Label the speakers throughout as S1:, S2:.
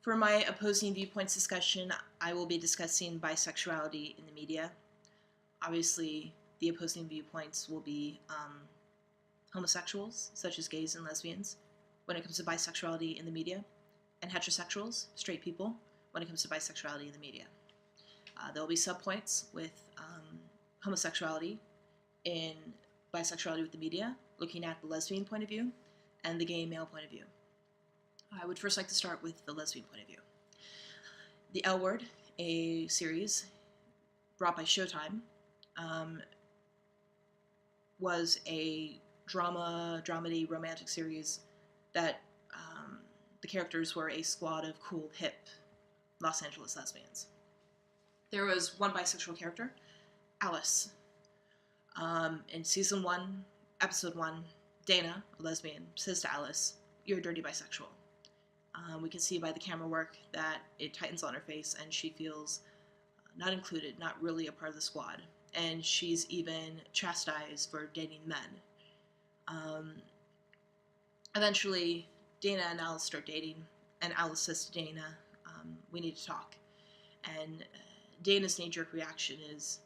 S1: For my opposing viewpoints discussion, I will be discussing bisexuality in the media. Obviously, the opposing viewpoints will be homosexuals, such as gays and lesbians, when it comes to bisexuality in the media, and heterosexuals, straight people, when it comes to bisexuality in the media. There will be subpoints with homosexuality in bisexuality with the media, looking at the lesbian point of view and the gay male point of view. I would first like to start with the lesbian point of view. The L Word, a series brought by Showtime, was a dramedy romantic series that the characters were a squad of cool, hip Los Angeles lesbians. There was one bisexual character, Alice. In season 1, episode 1, Dana, a lesbian, says to Alice, "You're a dirty bisexual." We can see by the camera work that it tightens on her face and she feels not included, not really a part of the squad. And she's even chastised for dating men. Eventually, Dana and Alice start dating, and Alice says to Dana, "We need to talk." And Dana's knee-jerk reaction is,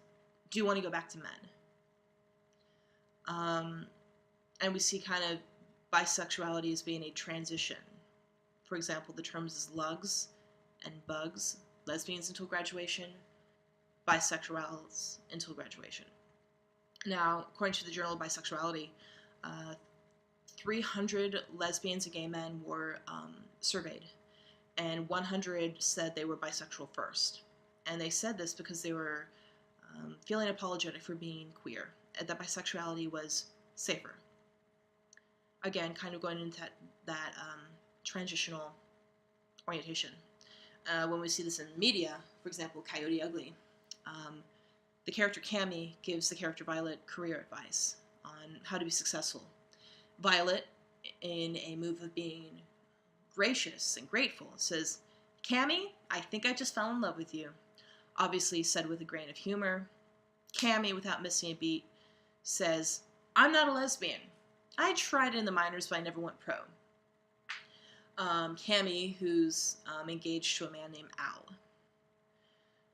S1: "Do you want to go back to men?" And we see kind of bisexuality as being a transition. For example, the terms as lugs and bugs, lesbians until graduation, bisexuals until graduation. Now, according to the Journal of Bisexuality, 300 lesbians and gay men were surveyed, and 100 said they were bisexual first. And they said this because they were feeling apologetic for being queer, and that bisexuality was safer. Again, kind of going into that transitional orientation. When we see this in media, for example, Coyote Ugly, the character Cammy gives the character Violet career advice on how to be successful. Violet, in a move of being gracious and grateful, says, "Cammy, I think I just fell in love with you." Obviously said with a grain of humor. Cammy, without missing a beat, says, "I'm not a lesbian. I tried it in the minors, but I never went pro." Cammy, who's engaged to a man named Al.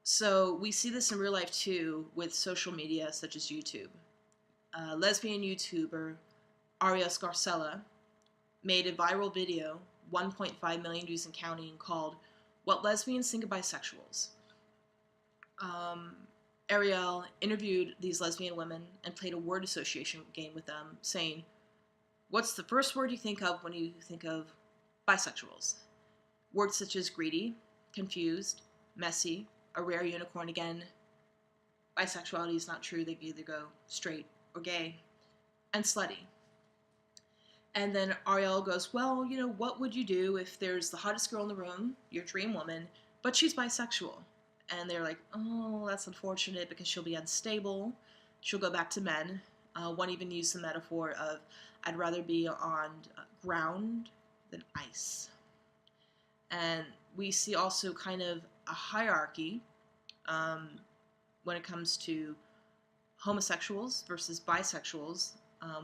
S1: So we see this in real life too with social media such as YouTube. Lesbian YouTuber Arielle Scarcella made a viral video, 1.5 million views and counting, called "What Lesbians Think of Bisexuals." Arielle interviewed these lesbian women and played a word association game with them, saying, "What's the first word you think of when you think of bisexuals?" Words such as greedy, confused, messy, a rare unicorn again. Bisexuality is not true. They can either go straight or gay, and slutty. And then Arielle goes, "Well, what would you do if there's the hottest girl in the room, your dream woman, but she's bisexual?" And they're like, "Oh, that's unfortunate because she'll be unstable. She'll go back to men." One even used the metaphor of, "I'd rather be on ground than ice." And we see also kind of a hierarchy when it comes to homosexuals versus bisexuals.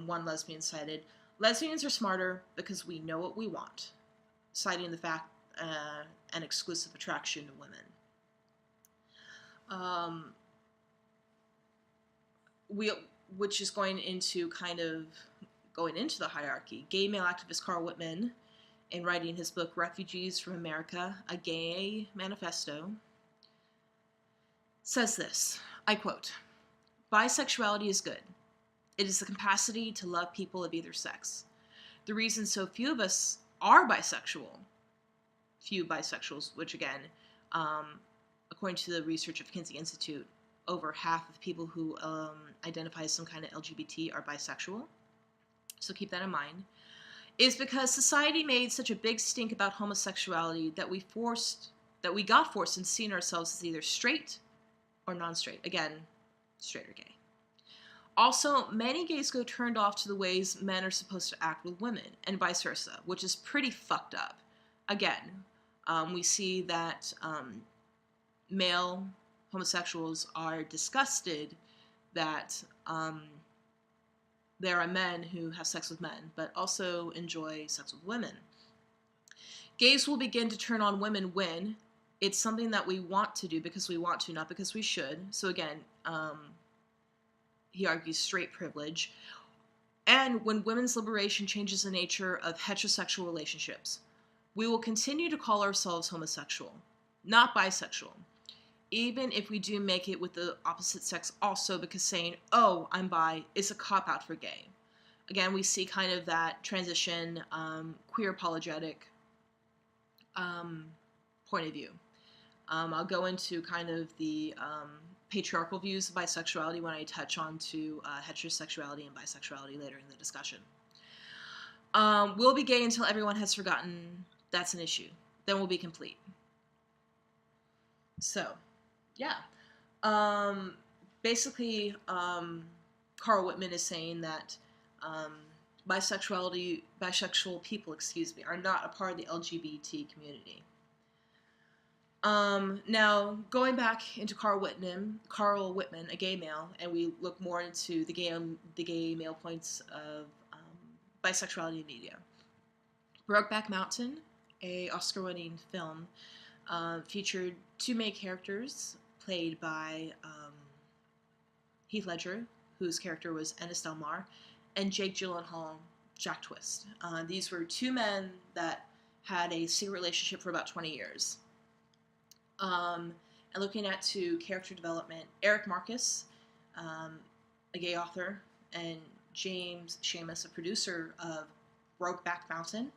S1: One lesbian cited, "Lesbians are smarter because we know what we want," citing the fact an exclusive attraction to women. Which is going into the hierarchy. Gay male activist Carl Wittman, in writing his book Refugees from Amerika, a Gay Manifesto, says this, I quote, "Bisexuality is good. It is the capacity to love people of either sex. The reason so few of us are bisexual, few bisexuals, which again, according to the research of Kinsey Institute, over half of people who identify as some kind of LGBT are bisexual, so keep that in mind, is because society made such a big stink about homosexuality that we got forced into seeing ourselves as either straight or non-straight. Again, straight or gay. Also, many gays go turned off to the ways men are supposed to act with women, and vice versa, which is pretty fucked up. Again, we see that male homosexuals are disgusted that there are men who have sex with men, but also enjoy sex with women. Gays will begin to turn on women when it's something that we want to do because we want to, not because we should. So again, he argues straight privilege. And when women's liberation changes the nature of heterosexual relationships, we will continue to call ourselves homosexual, not bisexual, even if we do make it with the opposite sex also, because saying, oh, I'm bi, is a cop-out for gay. Again, we see kind of that transition, queer apologetic point of view. I'll go into kind of the patriarchal views of bisexuality when I touch on to heterosexuality and bisexuality later in the discussion. We'll be gay until everyone has forgotten that's an issue. Then we'll be complete. So, yeah. Basically, Carl Wittman is saying that bisexual people, are not a part of the LGBT community. Now, going back into Carl Wittman, a gay male, and we look more into the gay male points of bisexuality in media. Brokeback Mountain, a Oscar-winning film, featured two main characters played by Heath Ledger, whose character was Ennis Del Mar, and Jake Gyllenhaal, Jack Twist. These were two men that had a secret relationship for about 20 years. And looking at to character development, Eric Marcus, a gay author, and James Shamus, a producer of Brokeback Mountain,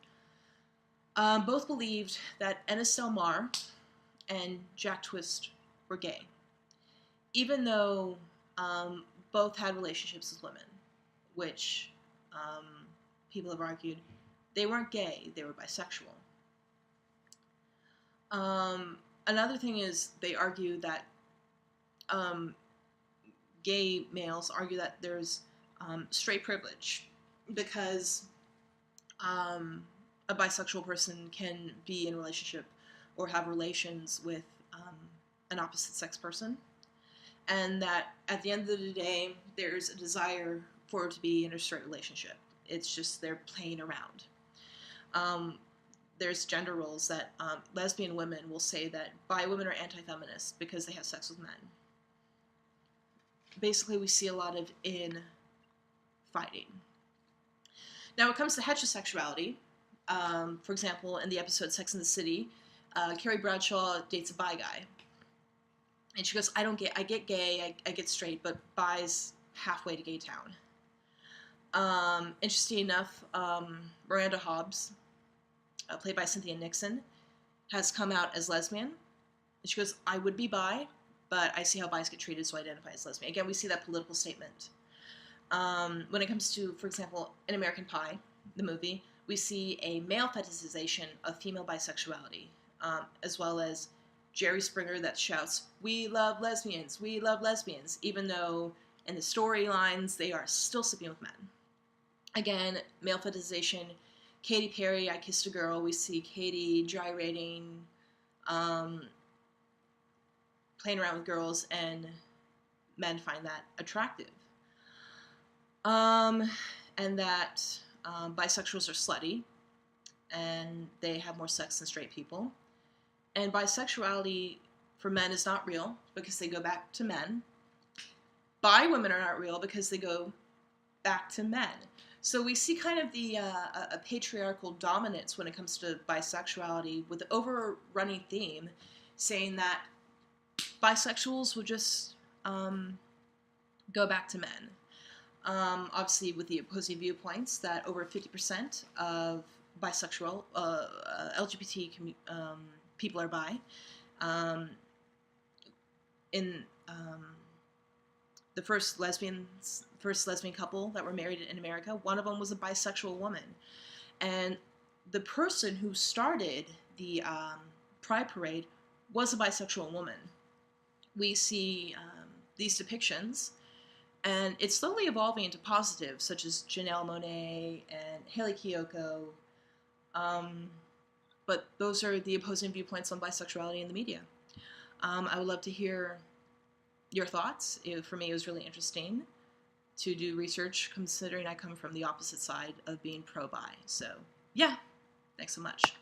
S1: both believed that Ennis Del Mar and Jack Twist were gay, even though both had relationships with women, which people have argued they weren't gay, they were bisexual. Another thing is they argue that gay males argue that there's straight privilege because a bisexual person can be in a relationship or have relations with an opposite sex person, and that at the end of the day there's a desire for it to be in a straight relationship. It's just they're playing around. There's gender roles that lesbian women will say that bi women are anti-feminist because they have sex with men. Basically, we see a lot of infighting. Now, when it comes to heterosexuality, for example, in the episode Sex and the City, Carrie Bradshaw dates a bi guy. And she goes, I get gay, I get straight, but bi's halfway to gay town. Interesting enough, Miranda Hobbs, played by Cynthia Nixon, has come out as lesbian. And she goes, I would be bi, but I see how bis get treated, so I identify as lesbian. Again, we see that political statement. When it comes to, for example, in American Pie, the movie, we see a male fetishization of female bisexuality, as well as Jerry Springer that shouts, we love lesbians, even though in the storylines they are still sleeping with men. Again, male fetishization. Katy Perry, I Kissed a Girl, we see Katy gyrating, playing around with girls, and men find that attractive. And that bisexuals are slutty, and they have more sex than straight people. And bisexuality for men is not real because they go back to men. Bi women are not real because they go back to men. So we see kind of the a patriarchal dominance when it comes to bisexuality, with the overrunning theme saying that bisexuals will just go back to men. Obviously, with the opposing viewpoints that over 50% of bisexual LGBT people are bi. In the first lesbian couple that were married in Amerika, one of them was a bisexual woman. And the person who started the Pride Parade was a bisexual woman. We see these depictions, and it's slowly evolving into positives, such as Janelle Monáe and Hayley Kiyoko. But those are the opposing viewpoints on bisexuality in the media. I would love to hear your thoughts. For me, it was really interesting to do research, considering I come from the opposite side of being pro-bi. So, yeah, thanks so much.